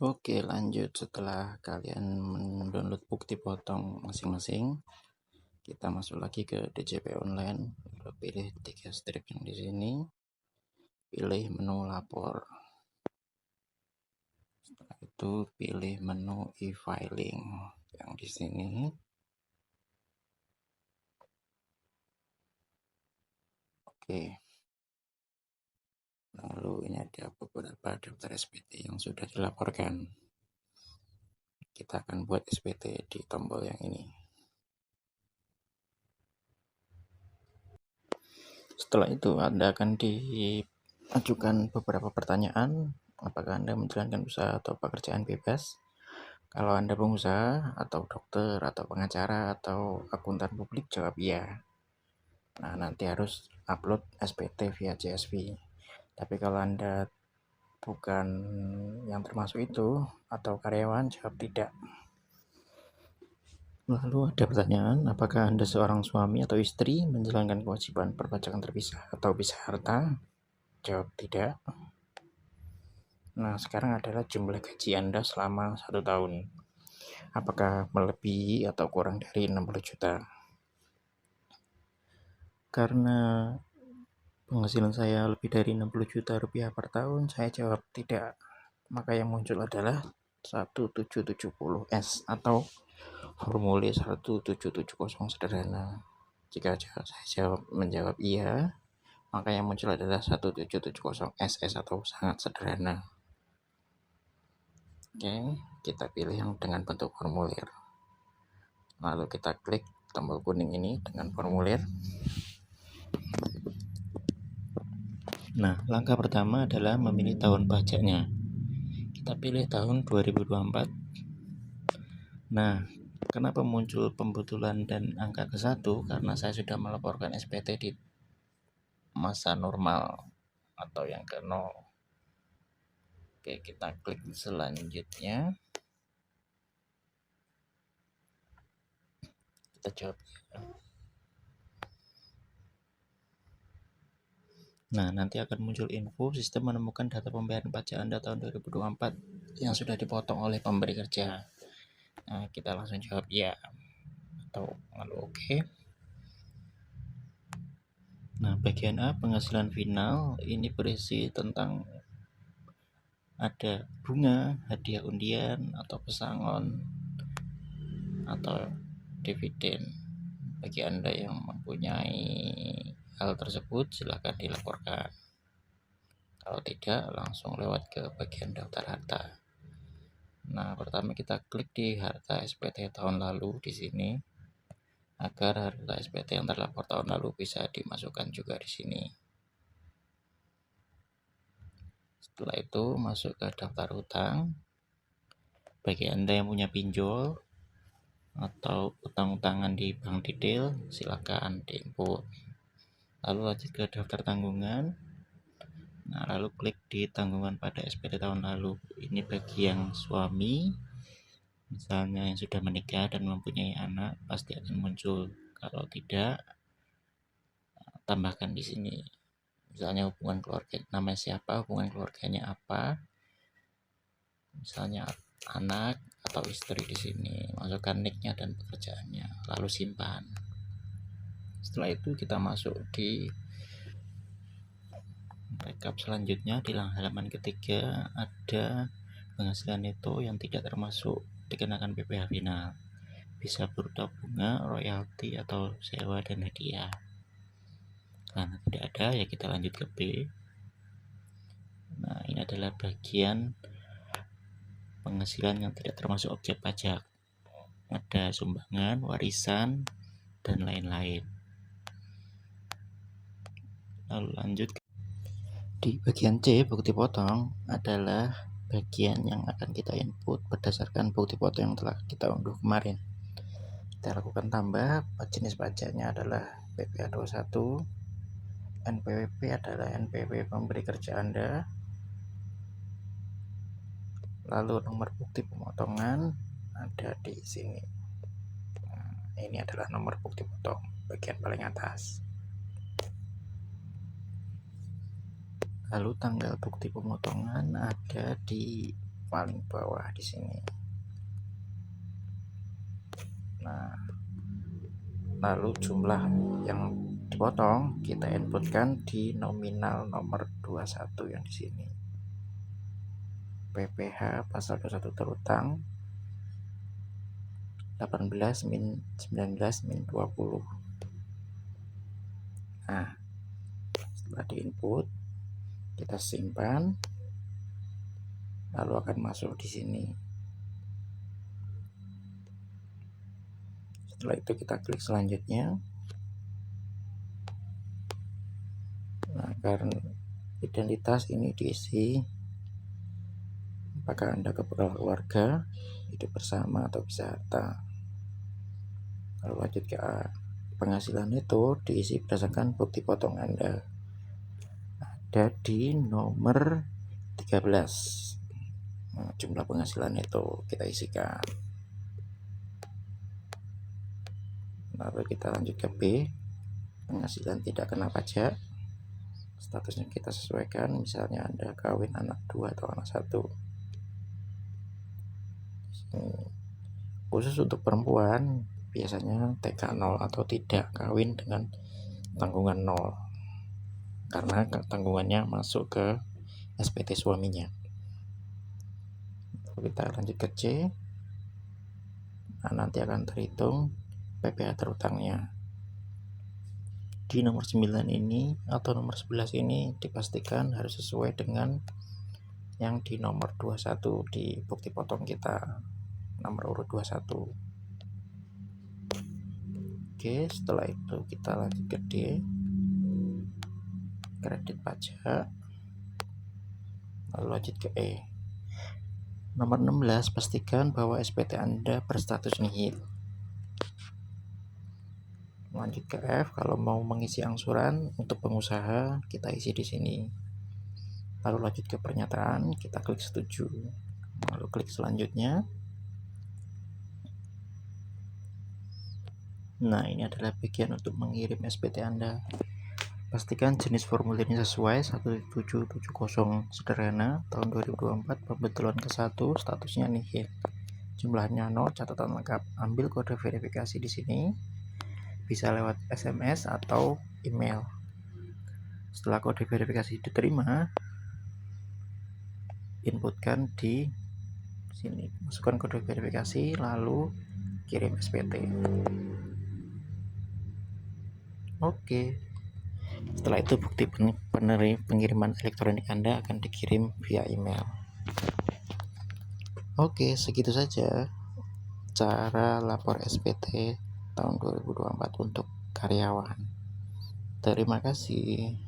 Oke, lanjut. Setelah kalian mendownload bukti potong masing-masing, kita masuk lagi ke DJP online. Lalu pilih 3 strip yang di sini. Pilih menu lapor. Setelah itu pilih menu e-filing yang di sini. Oke. Lalu ini ada beberapa daftar SPT yang sudah dilaporkan. Kita akan buat SPT di tombol yang ini. Setelah itu Anda akan diajukan beberapa pertanyaan. Apakah Anda menjalankan usaha atau pekerjaan bebas? Kalau Anda pengusaha atau dokter atau pengacara atau akuntan publik, jawab iya. Nah, nanti harus upload SPT via CSV. Tapi kalau Anda bukan yang termasuk itu atau karyawan, jawab tidak. Lalu ada pertanyaan, apakah Anda seorang suami atau istri menjalankan kewajiban perpajakan terpisah atau pisah harta? Jawab tidak. Nah, sekarang adalah jumlah gaji Anda selama 1 tahun. Apakah melebihi atau kurang dari 60 juta? Karena penghasilan saya lebih dari 60 juta rupiah per tahun, saya jawab tidak. Maka yang muncul adalah 1770S atau formulir 1770 sederhana. Jika saya menjawab iya, maka yang muncul adalah 1770SS atau sangat sederhana. Oke, kita pilih yang dengan bentuk formulir. Lalu kita klik tombol kuning ini dengan formulir. Nah, langkah pertama adalah memilih tahun pajaknya. Kita pilih tahun 2024. Nah, kenapa muncul pembetulan dan angka ke-1? Karena saya sudah melaporkan SPT di masa normal atau yang ke-0. Oke, kita klik selanjutnya. Kita jawab. Nah, nanti akan muncul info sistem menemukan data pembayaran pajak Anda tahun 2024 yang sudah dipotong oleh pemberi kerja. Nah, kita langsung jawab ya atau lalu oke. Nah, bagian A, penghasilan final, ini berisi tentang ada bunga, hadiah undian, atau pesangon, atau dividen. Bagi Anda yang mempunyai hal tersebut, silakan dilaporkan. Kalau tidak, langsung lewat ke bagian daftar harta. Nah, pertama kita klik di harta SPT tahun lalu di sini, agar harta SPT yang terlapor tahun lalu bisa dimasukkan juga di sini. Setelah itu masuk ke daftar hutang. Bagi Anda yang punya pinjol atau utang-utangan di bank detail, silakan diinput. Lalu lanjut ke daftar tanggungan. Nah, lalu klik di tanggungan pada SPT tahun lalu. Ini bagi yang suami, misalnya yang sudah menikah dan mempunyai anak, pasti akan muncul. Kalau tidak, tambahkan di sini. Misalnya hubungan keluarga, namanya siapa, hubungan keluarganya apa, misalnya anak atau istri di sini. Masukkan nicknya dan pekerjaannya, lalu simpan. Setelah itu kita masuk di rekap selanjutnya. Di halaman ketiga ada penghasilan neto yang tidak termasuk dikenakan PPh final. Bisa berupa bunga, royalti, atau sewa dan hadiah. Nah, tidak ada, ya kita lanjut ke B. Nah, ini adalah bagian penghasilan yang tidak termasuk objek pajak. Ada sumbangan, warisan, dan lain-lain. Lalu lanjut di bagian C, bukti potong adalah bagian yang akan kita input berdasarkan bukti potong yang telah kita unduh kemarin. Kita lakukan tambah, jenis pajaknya adalah PPh 21, NPWP adalah NPW pemberi kerja Anda, lalu nomor bukti pemotongan ada di sini. Nah, ini adalah nomor bukti potong bagian paling atas. Lalu tanggal bukti pemotongan ada di paling bawah di sini. Nah, lalu jumlah yang dipotong kita inputkan di nominal nomor 21 yang di sini. PPh pasal 21 terutang 18 min 19 min 20. Nah, setelah diinput kita simpan, lalu akan masuk di sini. Setelah itu kita klik selanjutnya. Nah, karena identitas ini diisi apakah Anda kepala keluarga, hidup bersama atau bisa harta. Lalu lanjut ke A. Penghasilan itu diisi berdasarkan bukti potong Anda. Ada di nomor 13. Nah, jumlah penghasilan itu kita isikan. Lalu kita lanjut ke B. Penghasilan tidak kena pajak. Statusnya kita sesuaikan, misalnya Anda kawin anak 2 atau anak 1. Khusus untuk perempuan biasanya TK 0 atau tidak kawin dengan tanggungan 0, karena tanggungannya masuk ke SPT suaminya. Lalu kita lanjut ke C. Nah, nanti akan terhitung PPh terutangnya. Di nomor 9 ini atau nomor 11 ini dipastikan harus sesuai dengan yang di nomor 21 di bukti potong kita, nomor urut 21. Oke, setelah itu kita lanjut ke D. Kredit pajak. Lalu lanjut ke E. Nomor 16, pastikan bahwa SPT Anda berstatus nihil. Lanjut ke F, kalau mau mengisi angsuran untuk pengusaha, kita isi di sini. Lalu lanjut ke pernyataan, kita klik setuju. Lalu klik selanjutnya. Nah, ini adalah bagian untuk mengirim SPT Anda. Pastikan jenis formulirnya sesuai 1770 sederhana tahun 2024 pembetulan ke-1, statusnya nihil. Jumlahnya 0, catatan lengkap. Ambil kode verifikasi di sini. Bisa lewat SMS atau email. Setelah kode verifikasi diterima, inputkan di sini, masukkan kode verifikasi lalu kirim SPT. Oke. Setelah itu bukti pengiriman elektronik Anda akan dikirim via email. Oke, segitu saja cara lapor SPT tahun 2024 untuk karyawan. Terima kasih.